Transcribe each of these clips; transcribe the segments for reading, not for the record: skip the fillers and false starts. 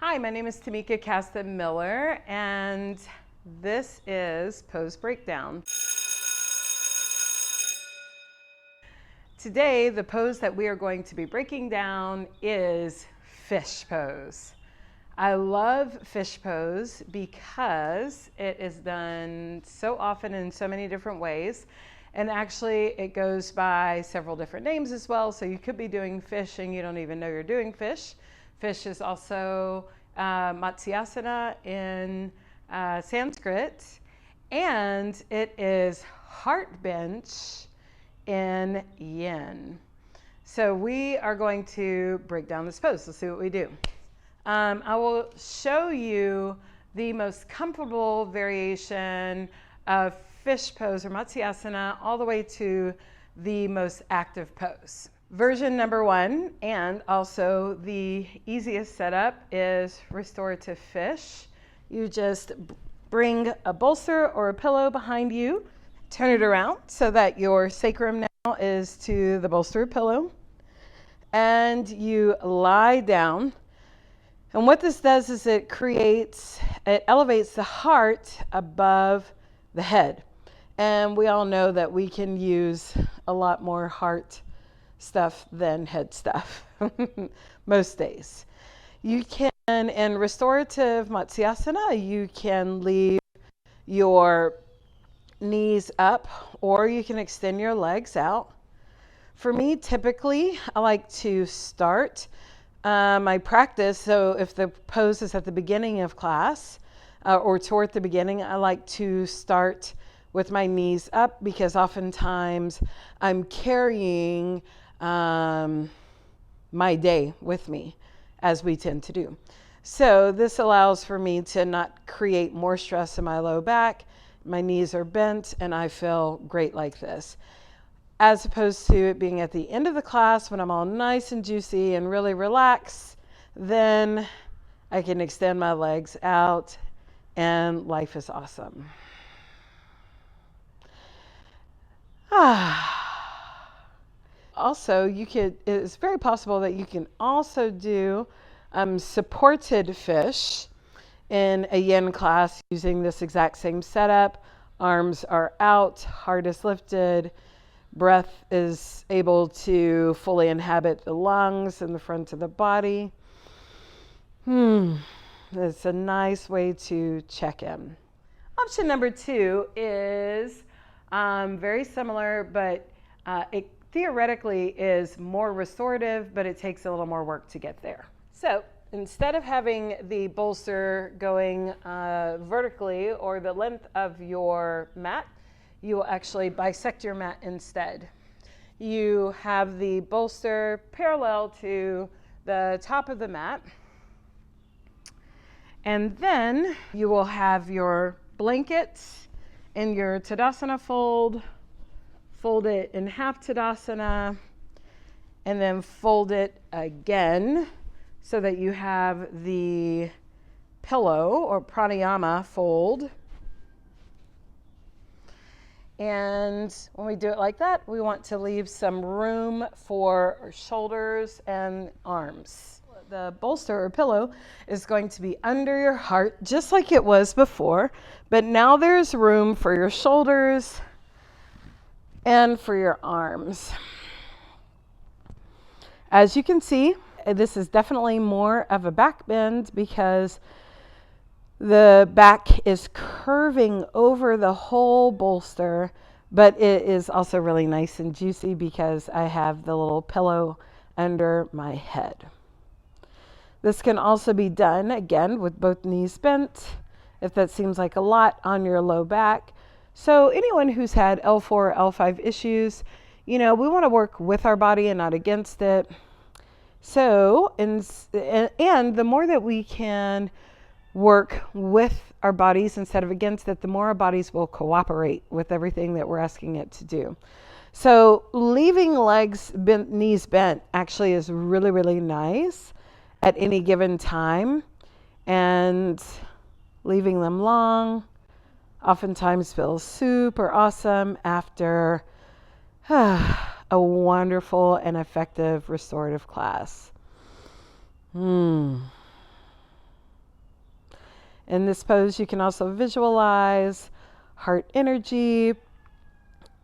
Hi, my name is Tamika Caston-Miller, and this is Pose Breakdown. Today, the pose that we are going to be breaking down is fish pose. I love fish pose because it is done so often in so many different ways. And actually, it goes by several different names as well. So you could be doing fish and you don't even know you're doing fish. Fish is also Matsyasana in Sanskrit, and it is heart bench in yin. So we are going to break down this pose. Let's see what we do. I will show you the most comfortable variation of fish pose or Matsyasana all the way to the most active pose. Version number 1, and also the easiest setup, is restorative fish. You just bring a bolster or a pillow behind you, turn it around so that your sacrum now is to the bolster or pillow, and you lie down. And what this does is it elevates the heart above the head. And we all know that we can use a lot more heart stuff than head stuff most days. You can, in restorative Matsyasana, you can leave your knees up or you can extend your legs out. For me, typically, I like to start my practice. So if the pose is at the beginning of class or toward the beginning, I like to start with my knees up because oftentimes I'm carrying my day with me, as we tend to do. So this allows for me to not create more stress in my low back. My knees are bent and I feel great like this. As opposed to it being at the end of the class when I'm all nice and juicy and really relaxed, then I can extend my legs out and life is awesome. Also, it's very possible that you can also do supported fish in a yin class using this exact same setup. Arms are out, heart is lifted, breath is able to fully inhabit the lungs and the front of the body. It's a nice way to check in. Option number 2 is very similar, but it theoretically is more restorative, but it takes a little more work to get there. So instead of having the bolster going vertically or the length of your mat, you will actually bisect your mat instead. You have the bolster parallel to the top of the mat, and then you will have your blankets in your Tadasana fold it in half Tadasana, and then fold it again so that you have the pillow or pranayama fold. And when we do it like that, we want to leave some room for our shoulders and arms. The bolster or pillow is going to be under your heart, just like it was before, but now there's room for your shoulders and for your arms. As you can see, this is definitely more of a back bend because the back is curving over the whole bolster, but it is also really nice and juicy because I have the little pillow under my head. This can also be done, again, with both knees bent, if that seems like a lot on your low back. So anyone who's had L4 or L5 issues, we want to work with our body and not against it. So, and the more that we can work with our bodies instead of against it, the more our bodies will cooperate with everything that we're asking it to do. So leaving legs bent, knees bent actually is really, really nice at any given time, and leaving them long oftentimes feels super awesome after a wonderful and effective restorative class. In this pose, you can also visualize heart energy,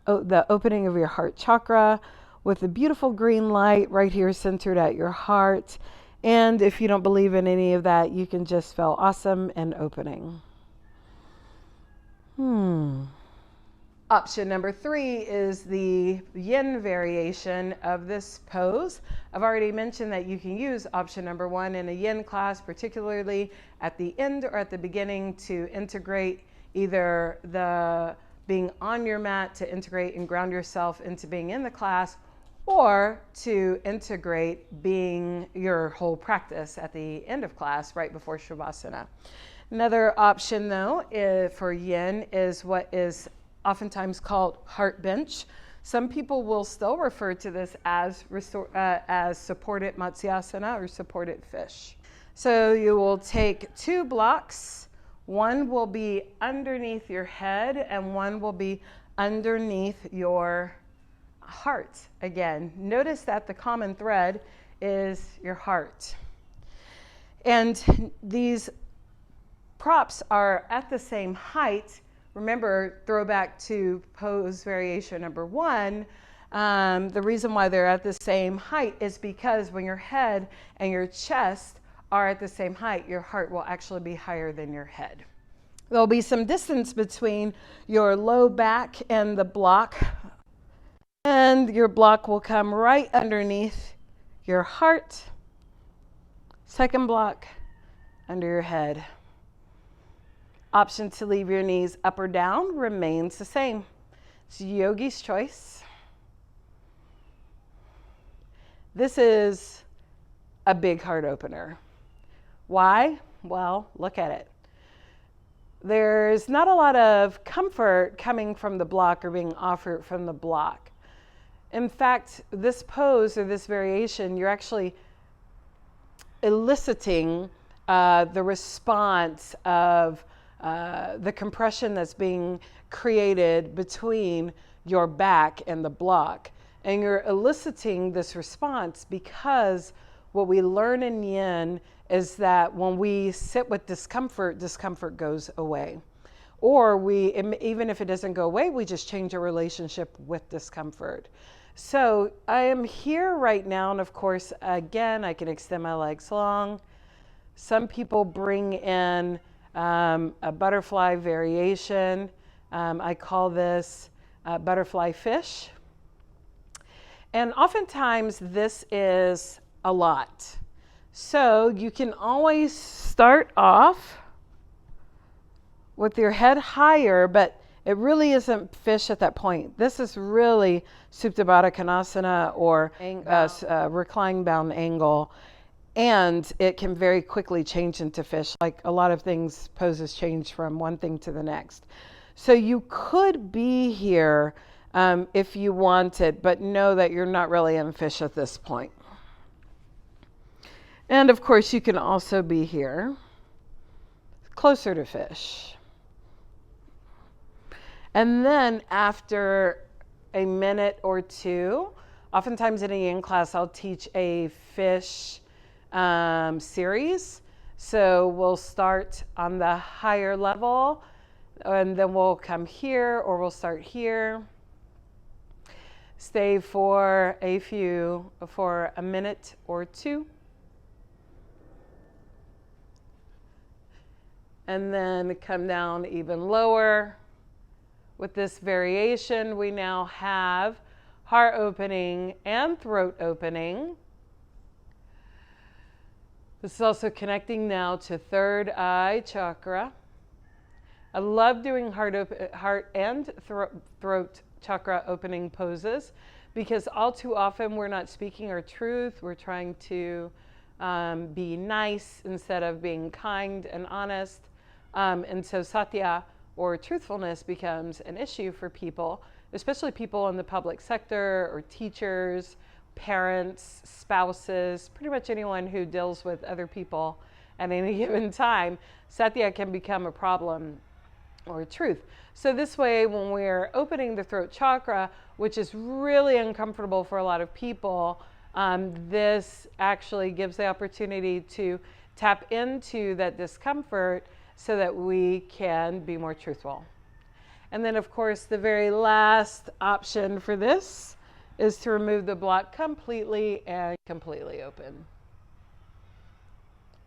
the opening of your heart chakra with a beautiful green light right here centered at your heart. And if you don't believe in any of that, you can just feel awesome and opening. Option number 3 is the yin variation of this pose. I've already mentioned that you can use option number 1 in a yin class, particularly at the end or at the beginning, to integrate either the being on your mat to integrate and ground yourself into being in the class, or to integrate being your whole practice at the end of class right before Shavasana. Another option though for yin is what is oftentimes called heart bench. Some people will still refer to this as supported Matsyasana or supported fish. So you will take 2 blocks. One will be underneath your head and one will be underneath your heart. Again, notice that the common thread is your heart. And these props are at the same height. Remember, throwback to pose variation number 1, the reason why they're at the same height is because when your head and your chest are at the same height, your heart will actually be higher than your head. There'll be some distance between your low back and the block, and your block will come right underneath your heart. Second block under your head. Option to leave your knees up or down remains the same. It's yogi's choice. This is a big heart opener. Why? Well, look at it. There's not a lot of comfort coming from the block or being offered from the block. In fact, this pose or this variation, you're actually eliciting the response of the compression that's being created between your back and the block. And you're eliciting this response because what we learn in yin is that when we sit with discomfort, discomfort goes away. Or even if it doesn't go away, we just change our relationship with discomfort. So I am here right now, and of course, again, I can extend my legs long. Some people bring in a butterfly variation. I call this butterfly fish. And oftentimes this is a lot. So you can always start off with your head higher, but it really isn't fish at that point. This is really Supta Baddha Konasana or reclined bound angle. And it can very quickly change into fish. Like a lot of things, poses change from one thing to the next. So you could be here if you wanted, but know that you're not really in fish at this point. And of course, you can also be here, closer to fish. And then after a minute or two, oftentimes in a yin class, I'll teach a fish series. So we'll start on the higher level and then we'll come here, or we'll start here. Stay for a minute or two. And then come down even lower. With this variation, we now have heart opening and throat opening. This is also connecting now to third eye chakra. I love doing heart and throat chakra opening poses because all too often we're not speaking our truth. We're trying to be nice instead of being kind and honest. And so satya or truthfulness becomes an issue for people, especially people in the public sector or teachers, parents, spouses, pretty much anyone who deals with other people at any given time. Satya can become a problem or truth. So this way, when we're opening the throat chakra, which is really uncomfortable for a lot of people, this actually gives the opportunity to tap into that discomfort so that we can be more truthful. And then, of course, the very last option for this is to remove the block completely and completely open.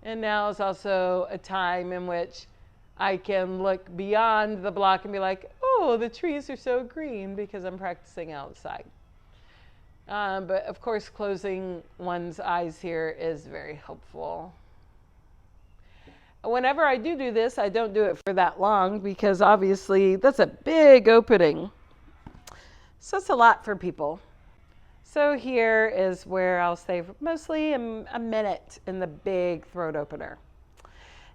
And now is also a time in which I can look beyond the block and be like, oh, the trees are so green because I'm practicing outside. But of course, closing one's eyes here is very helpful. Whenever I do this, I don't do it for that long because obviously that's a big opening. So it's a lot for people. So here is where I'll stay for mostly a minute in the big throat opener.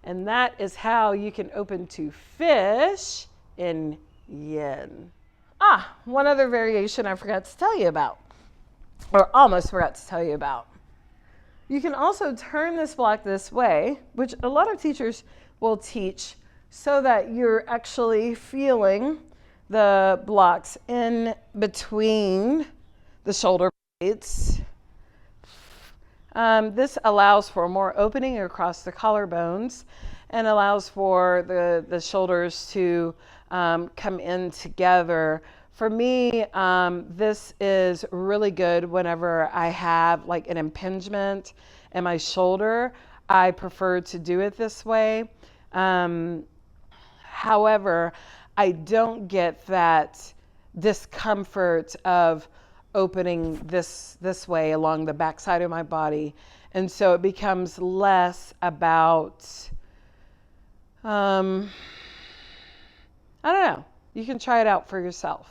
And that is how you can open to fish in yin. One other variation I forgot to tell you about, or almost forgot to tell you about. You can also turn this block this way, which a lot of teachers will teach so that you're actually feeling the blocks in between the shoulder blades. This allows for more opening across the collarbones and allows for the shoulders to come in together. For me, this is really good whenever I have like an impingement in my shoulder. I prefer to do it this way. However, I don't get that discomfort of opening this way along the backside of my body. And so it becomes less about, I don't know. You can try it out for yourself.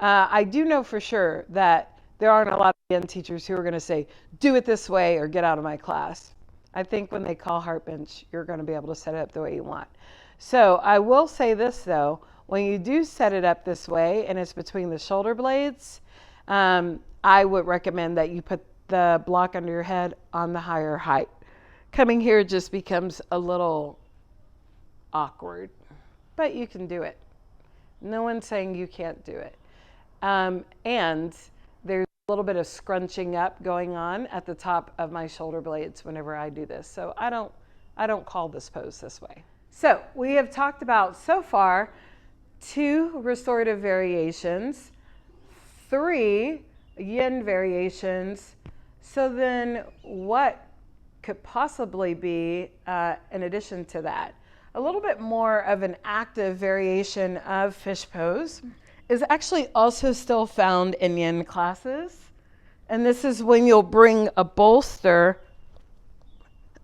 I do know for sure that there aren't a lot of yin teachers who are going to say, do it this way or get out of my class. I think when they call heart bench, you're going to be able to set it up the way you want. So I will say this though, when you do set it up this way and it's between the shoulder blades, I would recommend that you put the block under your head on the higher height. Coming here just becomes a little awkward, but you can do it. No one's saying you can't do it. And there's a little bit of scrunching up going on at the top of my shoulder blades whenever I do this. So I don't call this pose this way. So we have talked about so far 2 restorative variations, 3 yin variations. So then what could possibly be in addition to that? A little bit more of an active variation of fish pose is actually also still found in yin classes. And this is when you'll bring a bolster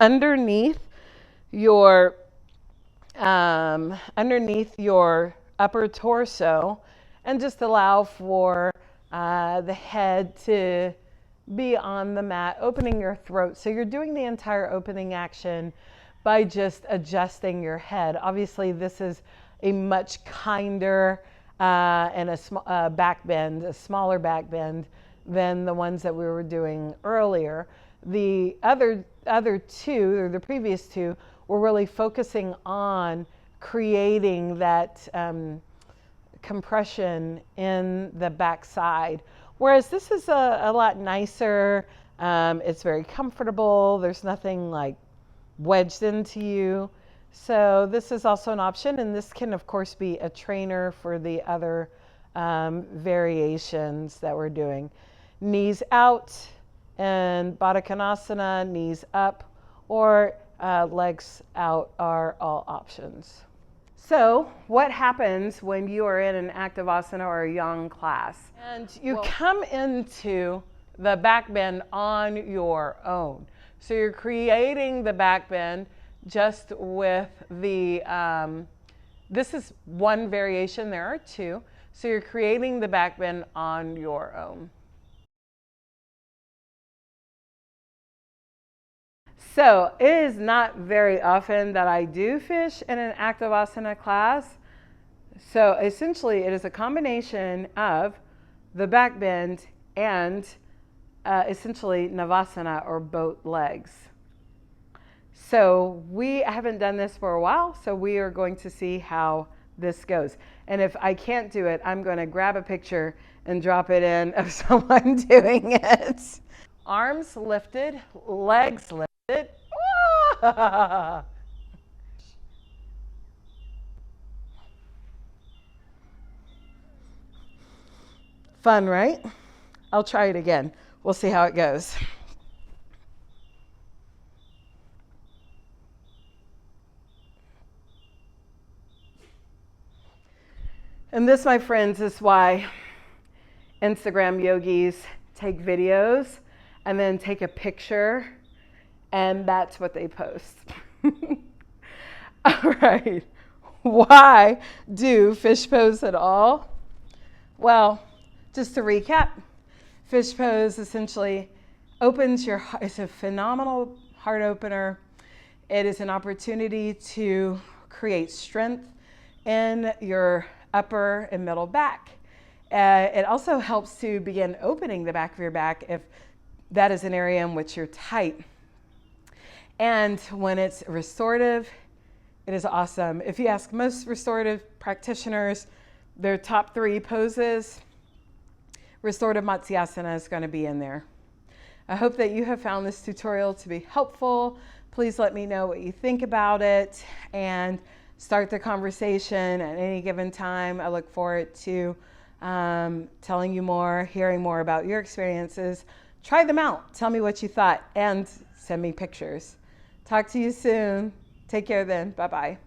underneath your upper torso and just allow for the head to be on the mat, opening your throat. So you're doing the entire opening action by just adjusting your head. Obviously, this is a much kinder and a back bend, a smaller back bend than the ones that we were doing earlier. The other 2, or the previous 2, were really focusing on creating that compression in the backside. Whereas this is a lot nicer. It's very comfortable. There's nothing like wedged into you. So this is also an option, and this can of course be a trainer for the other variations that we're doing. Knees out and Baddha Konasana, knees up, or legs out are all options. So what happens when you are in an active asana or a yang class and you come into the back bend on your own? So you're creating the back bend just with the, this is one variation, there are 2. So you're creating the back bend on your own. So it is not very often that I do fish in an active asana class. So essentially it is a combination of the back bend and essentially navasana or boat legs. So we haven't done this for a while, so we are going to see how this goes. And if I can't do it, I'm going to grab a picture and drop it in of someone doing it. Arms lifted, legs lifted. Fun, right? I'll try it again. We'll see how it goes. And this, my friends, is why Instagram yogis take videos and then take a picture, and that's what they post. All right. Why do fish pose at all? Well, just to recap, fish pose essentially opens your heart. It's a phenomenal heart opener. It is an opportunity to create strength in your upper and middle back. It also helps to begin opening the back of your back if that is an area in which you're tight. And when it's restorative, it is awesome. If you ask most restorative practitioners, their top 3 poses, restorative Matsyasana is going to be in there. I hope that you have found this tutorial to be helpful. Please let me know what you think about it and start the conversation at any given time. I look forward to telling you more, hearing more about your experiences. Try them out. Tell me what you thought and send me pictures. Talk to you soon. Take care then. Bye-bye.